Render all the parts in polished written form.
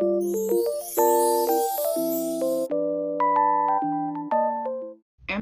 Am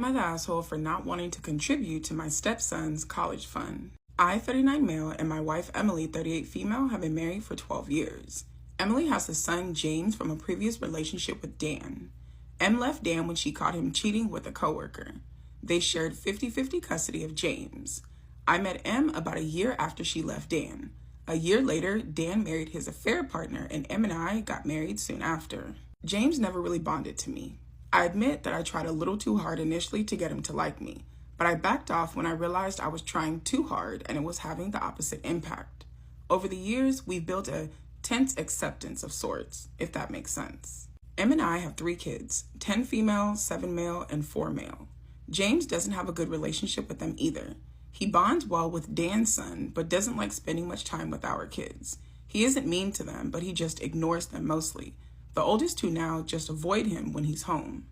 I the asshole for not wanting to contribute to my stepson's college fund? I, 39 male, and my wife, Emily, 38 female, have been married for 12 years. Emily has a son, James, from a previous relationship with Dan. Em left Dan when she caught him cheating with a coworker. They shared 50-50 custody of James. I met Em about a year after she left Dan. A year later, Dan married his affair partner, and Em and I got married soon after. James never really bonded to me. I admit that I tried a little too hard initially to get him to like me, but I backed off when I realized I was trying too hard and it was having the opposite impact. Over the years, we've built a tense acceptance of sorts, if that makes sense. Em and I have 3 kids, 10 female, 7 male, and 4 male. James doesn't have a good relationship with them either. He bonds well with Dan's son, but doesn't like spending much time with our kids. He isn't mean to them, but he just ignores them mostly. The oldest 2 now just avoid him when he's home.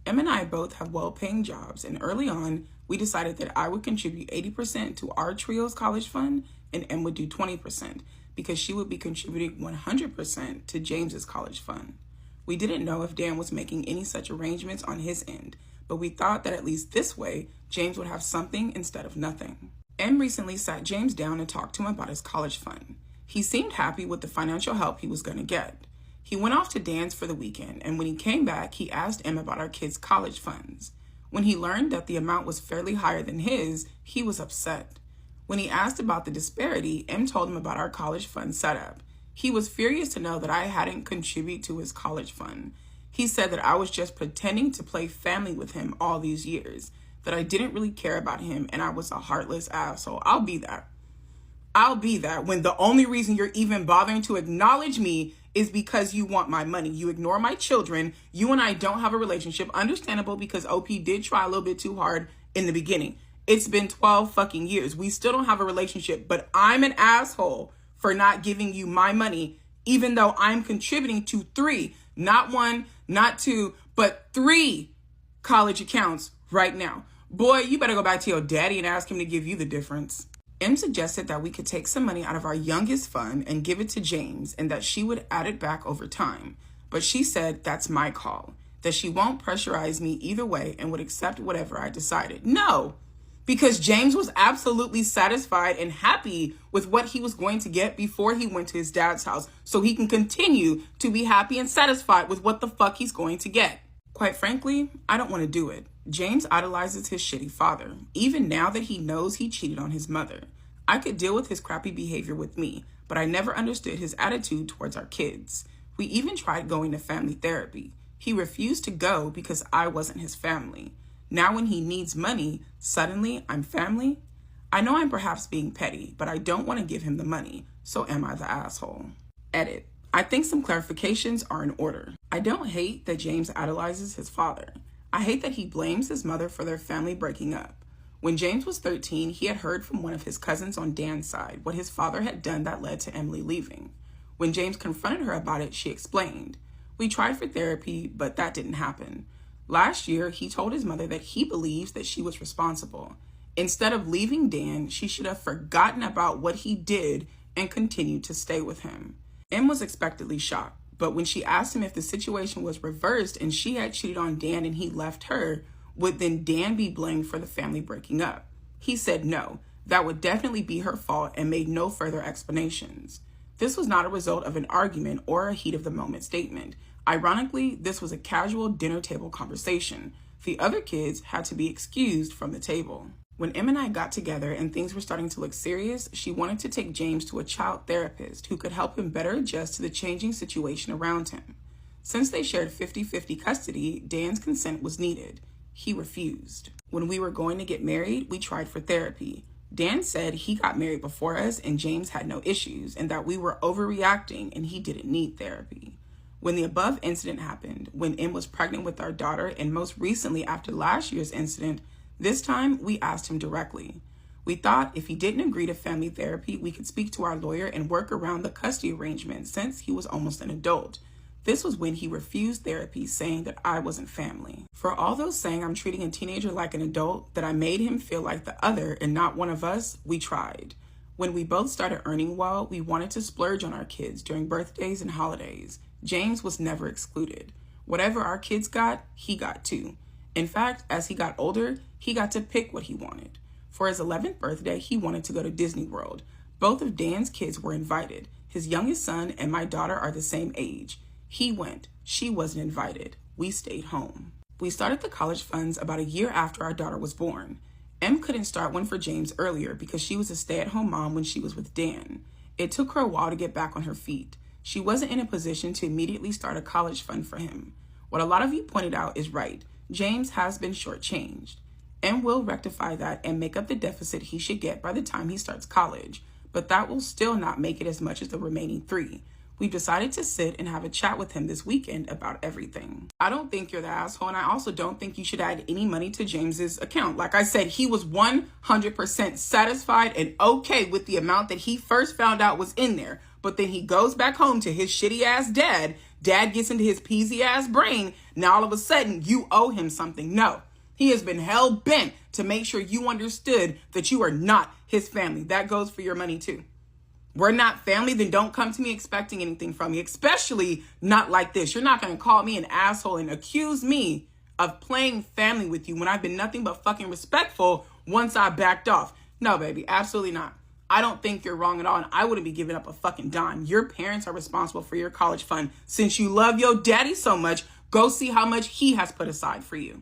Em and I both have well-paying jobs, and early on, we decided that I would contribute 80% to our trio's college fund, and Em would do 20%, because she would be contributing 100% to James's college fund. We didn't know if Dan was making any such arrangements on his end, but we thought that at least this way, James would have something instead of nothing. Em recently sat James down and talked to him about his college fund. He seemed happy with the financial help he was going to get. He went off to Dan's for the weekend, and when he came back, he asked Em about our kids' college funds. When he learned that the amount was fairly higher than his, he was upset. When he asked about the disparity, Em told him about our college fund setup. He was furious to know that I hadn't contributed to his college fund. He said that I was just pretending to play family with him all these years, that I didn't really care about him, and I was a heartless asshole. I'll be that when the only reason you're even bothering to acknowledge me is because you want my money. You ignore my children. You and I don't have a relationship. Understandable, because OP did try a little bit too hard in the beginning. It's been 12 fucking years. We still don't have a relationship, but I'm an asshole for not giving you my money, even though I'm contributing to 3, not 1, not 2, but 3 college accounts right now. Boy, you better go back to your daddy and ask him to give you the difference. Em suggested that we could take some money out of our youngest fund and give it to James, and that she would add it back over time. But she said that's my call, that she won't pressurize me either way and would accept whatever I decided. No, because James was absolutely satisfied and happy with what he was going to get before he went to his dad's house, so he can continue to be happy and satisfied with what the fuck he's going to get. Quite frankly, I don't want to do it. James idolizes his shitty father, even now that he knows he cheated on his mother. I could deal with his crappy behavior with me, but I never understood his attitude towards our kids. We even tried going to family therapy. He refused to go because I wasn't his family. Now when he needs money, suddenly I'm family? I know I'm perhaps being petty, but I don't want to give him the money, so am I the asshole? Edit. I think some clarifications are in order. I don't hate that James idolizes his father. I hate that he blames his mother for their family breaking up. When James was 13, he had heard from one of his cousins on Dan's side what his father had done that led to Emily leaving. When James confronted her about it, she explained. We tried for therapy, but that didn't happen. Last year, he told his mother that he believes that she was responsible. Instead of leaving Dan, she should have forgotten about what he did and continued to stay with him. Em was expectedly shocked. But when she asked him if the situation was reversed and she had cheated on Dan and he left her, would then Dan be blamed for the family breaking up? He said no, that would definitely be her fault, and made no further explanations. This was not a result of an argument or a heat of the moment statement. Ironically, this was a casual dinner table conversation. The other kids had to be excused from the table. When Em and I got together and things were starting to look serious, she wanted to take James to a child therapist who could help him better adjust to the changing situation around him. Since they shared 50-50 custody, Dan's consent was needed. He refused. When we were going to get married, we tried for therapy. Dan said he got married before us and James had no issues, and that we were overreacting and he didn't need therapy. When the above incident happened, when Em was pregnant with our daughter, and most recently after last year's incident, this time, we asked him directly. We thought if he didn't agree to family therapy, we could speak to our lawyer and work around the custody arrangement since he was almost an adult. This was when he refused therapy, saying that I wasn't family. For all those saying I'm treating a teenager like an adult, that I made him feel like the other and not one of us, we tried. When we both started earning well, we wanted to splurge on our kids during birthdays and holidays. James was never excluded. Whatever our kids got, he got too. In fact, as he got older, he got to pick what he wanted. For his 11th birthday, he wanted to go to Disney World. Both of Dan's kids were invited. His youngest son and my daughter are the same age. He went. She wasn't invited. We stayed home. We started the college funds about a year after our daughter was born. Em couldn't start one for James earlier because she was a stay-at-home mom when she was with Dan. It took her a while to get back on her feet. She wasn't in a position to immediately start a college fund for him. What a lot of you pointed out is right. James has been shortchanged. Em will rectify that and make up the deficit he should get by the time he starts college, but that will still not make it as much as the remaining 3. We've decided to sit and have a chat with him this weekend about everything. I don't think you're the asshole, and I also don't think you should add any money to James's account. Like I said, he was 100% satisfied and okay with the amount that he first found out was in there. But then he goes back home to his shitty ass dad. Dad gets into his peasy ass brain. Now all of a sudden you owe him something. No, he has been hell bent to make sure you understood that you are not his family. That goes for your money too. We're not family, then don't come to me expecting anything from me, especially not like this. You're not going to call me an asshole and accuse me of playing family with you when I've been nothing but fucking respectful once I backed off. No, baby, absolutely not. I don't think you're wrong at all, and I wouldn't be giving up a fucking dime. Your parents are responsible for your college fund. Since you love your daddy so much, go see how much he has put aside for you.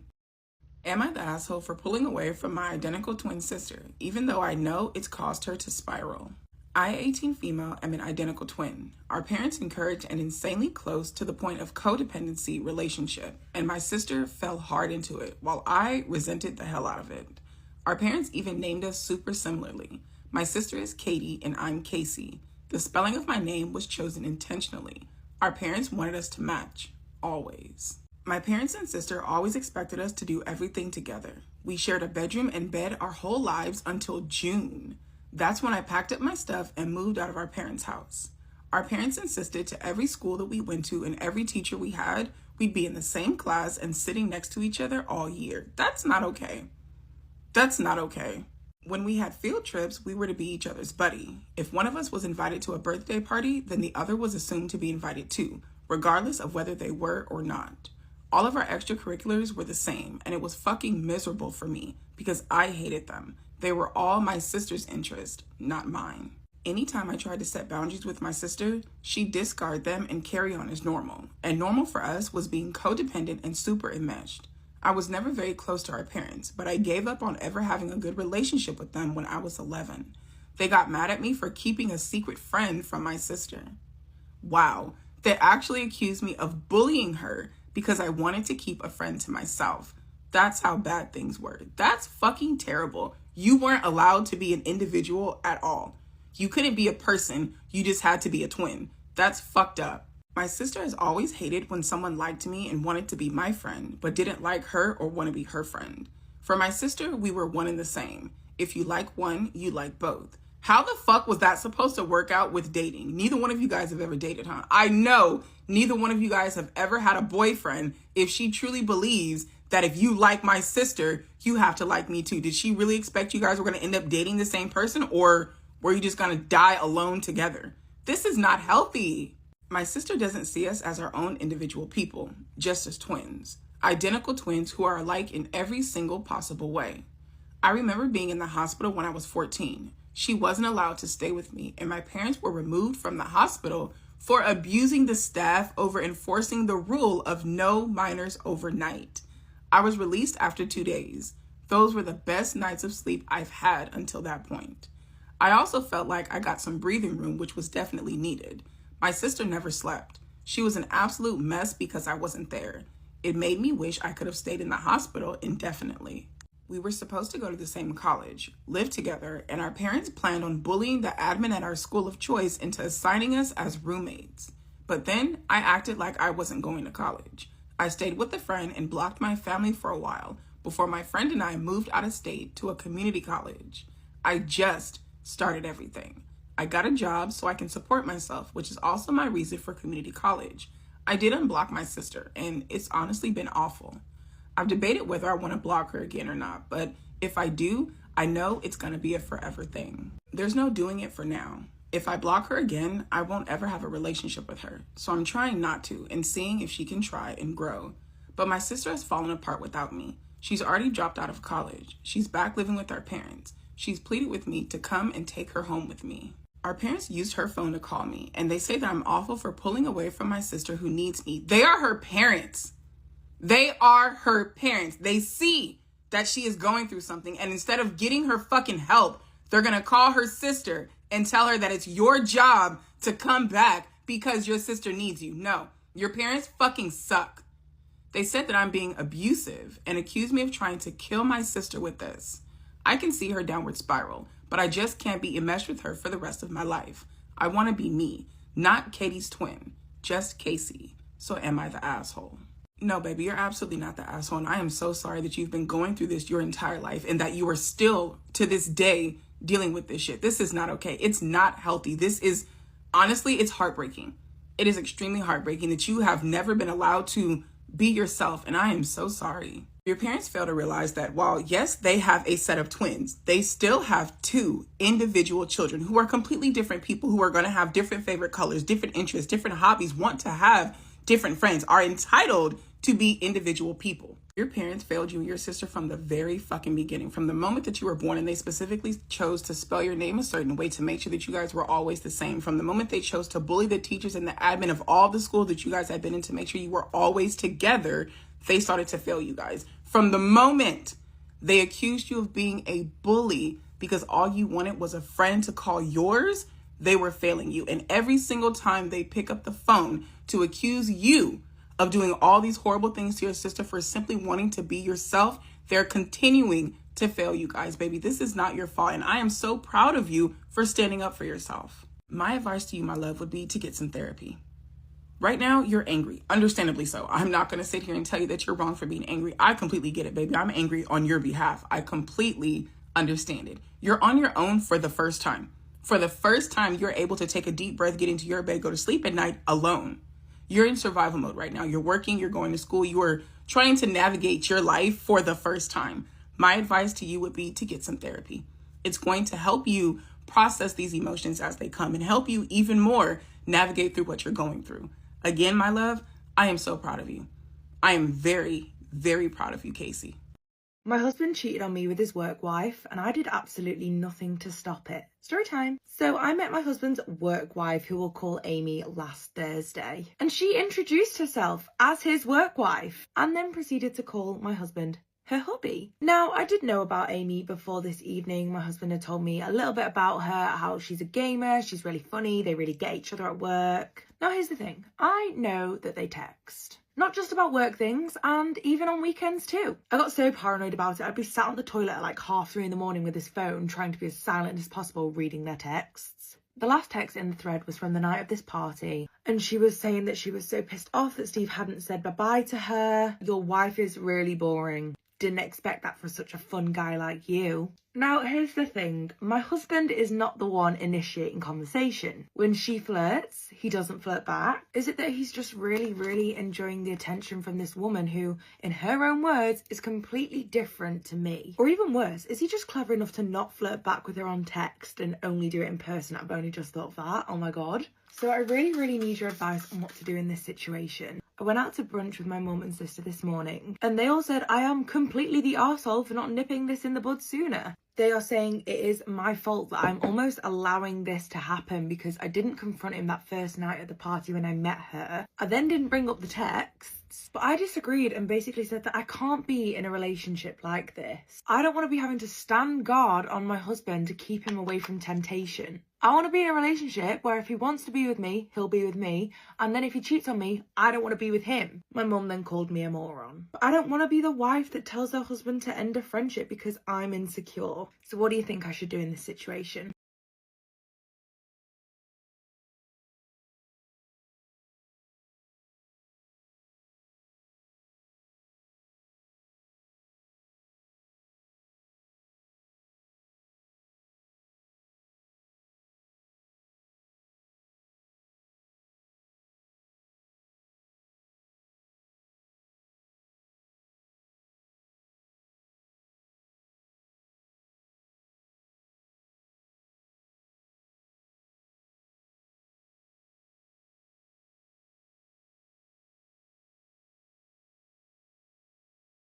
Am I the asshole for pulling away from my identical twin sister, even though I know it's caused her to spiral? I, 18 female, am an identical twin. Our parents encouraged an insanely close to the point of codependency relationship, and my sister fell hard into it, while I resented the hell out of it. Our parents even named us super similarly. My sister is Katie, and I'm Casey. The spelling of my name was chosen intentionally. Our parents wanted us to match, always. My parents and sister always expected us to do everything together. We shared a bedroom and bed our whole lives until June. That's when I packed up my stuff and moved out of our parents' house. Our parents insisted to every school that we went to and every teacher we had, we'd be in the same class and sitting next to each other all year. That's not okay. That's not okay. When we had field trips, we were to be each other's buddy. If one of us was invited to a birthday party, then the other was assumed to be invited too, regardless of whether they were or not. All of our extracurriculars were the same, and it was fucking miserable for me because I hated them. They were all my sister's interest, not mine. Anytime I tried to set boundaries with my sister, she'd discard them and carry on as normal. And normal for us was being codependent and super enmeshed. I was never very close to our parents, but I gave up on ever having a good relationship with them when I was 11. They got mad at me for keeping a secret friend from my sister. Wow, they actually accused me of bullying her because I wanted to keep a friend to myself. That's how bad things were. That's fucking terrible. You weren't allowed to be an individual at all. You couldn't be a person, you just had to be a twin. That's fucked up. My sister has always hated when someone liked me and wanted to be my friend, but didn't like her or want to be her friend. For my sister, we were one and the same. If you like one, you like both. How the fuck was that supposed to work out with dating? Neither one of you guys have ever dated, huh? I know neither one of you guys have ever had a boyfriend if she truly believes that if you like my sister, you have to like me too. Did she really expect you guys were going to end up dating the same person, or were you just going to die alone together? This is not healthy. My sister doesn't see us as our own individual people, just as twins. Identical twins who are alike in every single possible way. I remember being in the hospital when I was 14. She wasn't allowed to stay with me, and my parents were removed from the hospital for abusing the staff over enforcing the rule of no minors overnight. I was released after 2 days. Those were the best nights of sleep I've had until that point. I also felt like I got some breathing room, which was definitely needed. My sister never slept. She was an absolute mess because I wasn't there. It made me wish I could have stayed in the hospital indefinitely. We were supposed to go to the same college, live together, and our parents planned on bullying the admin at our school of choice into assigning us as roommates. But then I acted like I wasn't going to college. I stayed with a friend and blocked my family for a while before my friend and I moved out of state to a community college. I just started everything. I got a job so I can support myself, which is also my reason for community college. I did unblock my sister, and it's honestly been awful. I've debated whether I want to block her again or not, but if I do, I know it's going to be a forever thing. There's no doing it for now. If I block her again, I won't ever have a relationship with her. So I'm trying not to and seeing if she can try and grow. But my sister has fallen apart without me. She's already dropped out of college. She's back living with our parents. She's pleaded with me to come and take her home with me. Our parents used her phone to call me, and they say that I'm awful for pulling away from my sister who needs me. They are her parents. They are her parents. They see that she is going through something, and instead of getting her fucking help, they're gonna call her sister and tell her that it's your job to come back because your sister needs you. No, your parents fucking suck. They said that I'm being abusive and accused me of trying to kill my sister with this. I can see her downward spiral, but I just can't be enmeshed with her for the rest of my life. I want to be me, not Katie's twin, just Casey. So am I the asshole? No, baby, you're absolutely not the asshole. And I am so sorry that you've been going through this your entire life and that you are still, to this day, dealing with this shit. This is not okay. It's not healthy. This is, honestly, it's heartbreaking. It is extremely heartbreaking that you have never been allowed to be yourself. And I am so sorry. Your parents fail to realize that while, yes, they have a set of twins, they still have two individual children who are completely different people, who are going to have different favorite colors, different interests, different hobbies, want to have different friends, are entitled to be individual people. Your parents failed you and your sister from the very fucking beginning. From the moment that you were born, and they specifically chose to spell your name a certain way to make sure that you guys were always the same. From the moment they chose to bully the teachers and the admin of all the schools that you guys had been in to make sure you were always together, they started to fail you guys. From the moment they accused you of being a bully because all you wanted was a friend to call yours, they were failing you. And every single time they pick up the phone to accuse you of doing all these horrible things to your sister for simply wanting to be yourself, they're continuing to fail you guys, baby. This is not your fault. And I am so proud of you for standing up for yourself. My advice to you, my love, would be to get some therapy. Right now, you're angry, understandably so. I'm not going to sit here and tell you that you're wrong for being angry. I completely get it, baby. I'm angry on your behalf. I completely understand it. You're on your own for the first time. For the first time, you're able to take a deep breath, get into your bed, go to sleep at night alone. You're in survival mode right now. You're working, you're going to school, you are trying to navigate your life for the first time. My advice to you would be to get some therapy. It's going to help you process these emotions as they come and help you even more navigate through what you're going through. Again, my love, I am so proud of you. I am very, very proud of you, Casey. My husband cheated on me with his work wife, and I did absolutely nothing to stop it. Story time. So I met my husband's work wife, who we'll call Amy, last Thursday. And she introduced herself as his work wife and then proceeded to call my husband her hubby. Now, I did know about Amy before this evening. My husband had told me a little bit about her, how she's a gamer, she's really funny, they really get each other at work. Now, here's the thing. I know that they text. Not just about work things, and even on weekends too. I got so paranoid about it, I'd be sat on the toilet at like 3:30 in the morning with his phone, trying to be as silent as possible, reading their texts. The last text in the thread was from the night of this party, and she was saying that she was so pissed off that Steve hadn't said bye-bye to her. Your wife is really boring. Didn't expect that for such a fun guy like you. Now, here's the thing. My husband is not the one initiating conversation. When she flirts, he doesn't flirt back. Is it that he's just really, really enjoying the attention from this woman who, in her own words, is completely different to me? Or even worse, is he just clever enough to not flirt back with her on text and only do it in person? I've only just thought of that. Oh my God. So I really, really need your advice on what to do in this situation. I went out to brunch with my mum and sister this morning, and they all said I am completely the arsehole for not nipping this in the bud sooner. They are saying it is my fault that I'm almost allowing this to happen because I didn't confront him that first night at the party when I met her. I then didn't bring up the texts, but I disagreed and basically said that I can't be in a relationship like this. I don't want to be having to stand guard on my husband to keep him away from temptation. I want to be in a relationship where if he wants to be with me, he'll be with me. And then if he cheats on me, I don't want to be with him. My mum then called me a moron. But I don't want to be the wife that tells her husband to end a friendship because I'm insecure. So what do you think I should do in this situation?